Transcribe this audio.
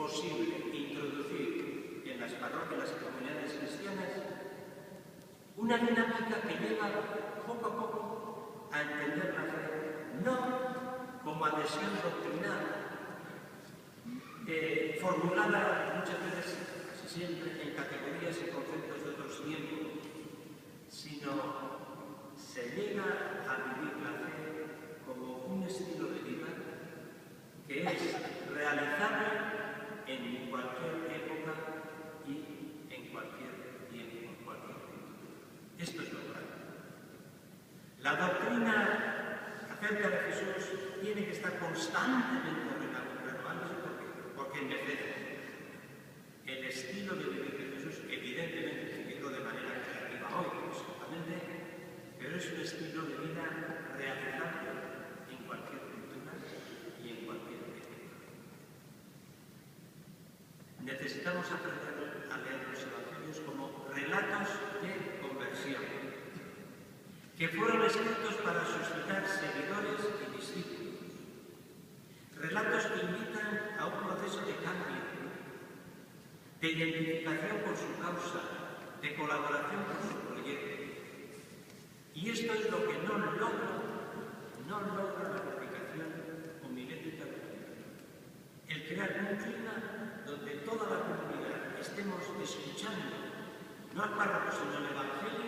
posible introducir en las parroquias y comunidades cristianas una dinámica que lleva poco a poco a entender la fe, no como adhesión doctrinal, formulada muchas veces, casi siempre, en categorías y conceptos de otros tiempos, sino se llega a vivir la fe como un estilo de vida que es realizable en cualquier época y en cualquier tiempo, en cualquier cultura. Esto es lo grande. La doctrina acerca de Jesús tiene que estar constantemente renovándose porque envejece. El estilo de vivir de Jesús, evidentemente, digo de manera creativa hoy, absolutamente, pero es un estilo de vida realizable en cualquier cultura y en cualquier época. Necesitamos aprender a leer los evangelios como relatos de conversión, que fueron escritos para suscitar seguidores y discípulos. Relatos que invitan a un proceso de cambio, de identificación con su causa, de colaboración con su proyecto. Y esto es lo que no logra la predicación homilética de la Biblia. El crear un clima donde toda la comunidad estemos escuchando, no al párroco, sino al Evangelio,